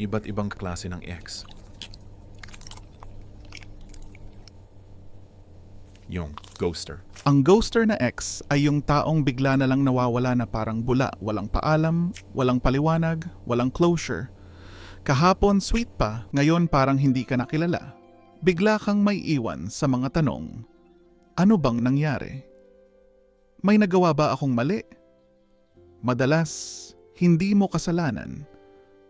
iba't ibang klase ng ex. Yung ghoster. Ang ghoster na ex ay yung taong bigla na lang nawawala na parang bula, walang paalam, walang paliwanag, walang closure. Kahapon sweet pa, ngayon parang hindi ka nakilala. Bigla kang may iwan sa mga tanong. Ano bang nangyari? May nagawa ba akong mali? Madalas, hindi mo kasalanan.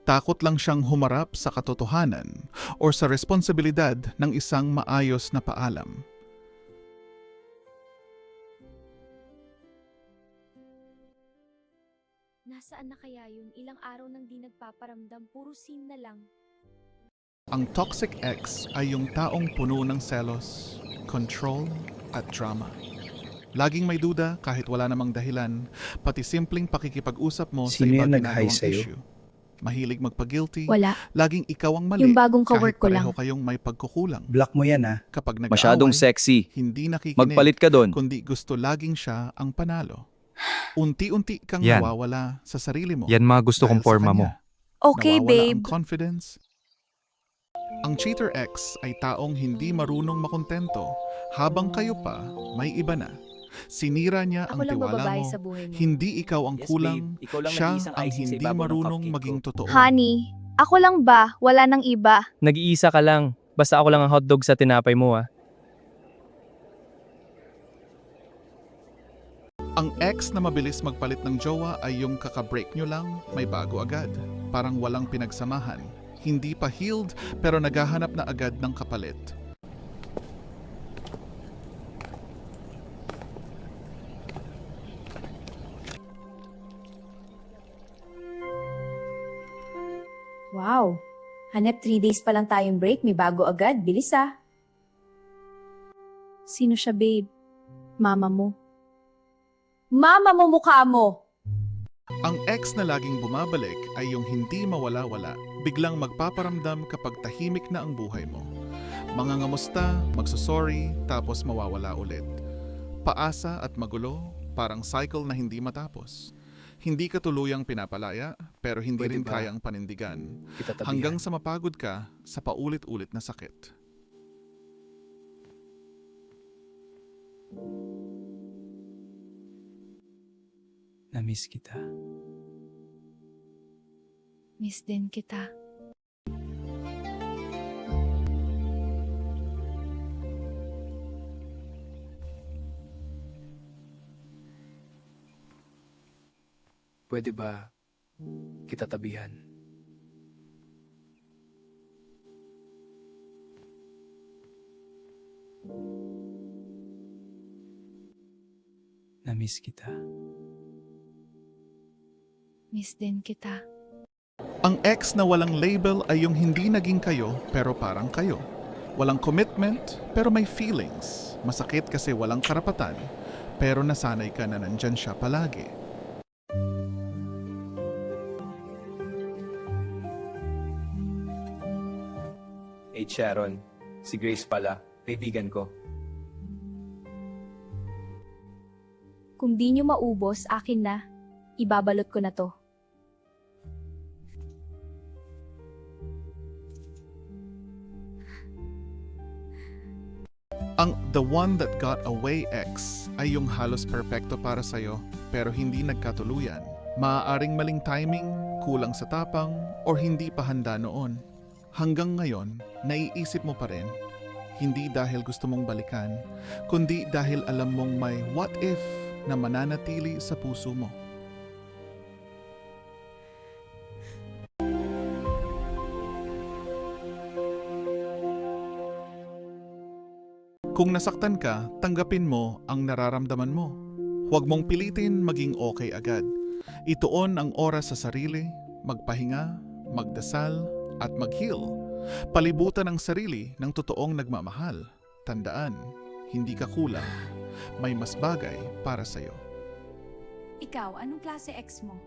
Takot lang siyang humarap sa katotohanan o sa responsibilidad ng isang maayos na paalam. Nasaan na kaya yun? Ilang araw nang di nagpaparamdam, puro scene na lang. Ang toxic ex ay yung taong puno ng selos, control, at drama. Laging may duda kahit wala namang dahilan, pati simpleng pakikipag-usap mo sa Sino iba yung nag-hi ginagawang sa'yo? issue. Mahilig magpa-guilty, Wala. laging ikaw ang mali Yung bagong kahit kawork ko pareho lang. kayong may pagkukulang. Block mo yan ha. Kapag nag-aaway, Masyadong sexy. hindi nakikinig, Magpalit ka doon. kundi gusto laging siya ang panalo. Unti-unti kang Yan. nawawala sa sarili mo. Yan mga gusto kong dahil sa forma mo. kanya. Okay, Nawawala babe. ang confidence. Ang cheater ex ay taong hindi marunong makontento. Habang kayo pa, may iba na. Sinira niya Ako ang lang tiwala bababae mo. sa buhay mo. Hindi ikaw ang Yes, kulang, babe. Ikaw lang siya nag-iisang ang icing sa hindi ibabaw ng marunong cupcake maging ko. totoo. Honey, ako lang ba? Wala nang iba. Nag-iisa ka lang. Basta ako lang ang hotdog sa tinapay mo ah. Ang ex na mabilis magpalit ng jowa ay yung kakabreak nyo lang, may bago agad. Parang walang pinagsamahan. Hindi pa healed pero naghahanap na agad ng kapalit. Wow. Hanep 3 days pa lang tayong break, may bago agad. Bilis ah. Sino siya, babe? Mama mo. Mama mo mukha mo! Ang ex na laging bumabalik ay yung hindi mawala-wala, biglang magpaparamdam kapag tahimik na ang buhay mo. Mangangamusta, magsusorry, tapos mawawala ulit. Paasa at magulo, parang cycle na hindi matapos. Hindi ka tuluyang pinapalaya, pero hindi Pwede rin ba kayang panindigan. Itatabihan. Hanggang sa mapagod ka sa paulit-ulit na sakit. Na-miss kita. Miss din kita. Pwede ba kita tabihan? Na-miss kita. Miss din kita. Ang ex na walang label ay yung hindi naging kayo pero parang kayo. Walang commitment pero may feelings. Masakit kasi walang karapatan pero nasanay ka na nandyan siya palagi. Sharon, si Grace pala, kaibigan ko. Kung di nyo maubos, akin na. Ibabalot ko na to. Ang The One That Got Away ex ay yung halos perpekto para sa'yo pero hindi nagkatuluyan. Maaaring maling timing, kulang sa tapang, or hindi pa handa noon. Hanggang ngayon, naiisip mo pa rin, hindi dahil gusto mong balikan, kundi dahil alam mong may what if na mananatili sa puso mo. Kung nasaktan ka, tanggapin mo ang nararamdaman mo. Huwag mong pilitin maging okay agad. Ituon ang oras sa sarili, magpahinga, magdasal, at mag-heal. Palibutan ang sarili ng totoong nagmamahal. Tandaan, hindi ka kulang. May mas bagay para sa'yo. Ikaw, anong klase ex mo?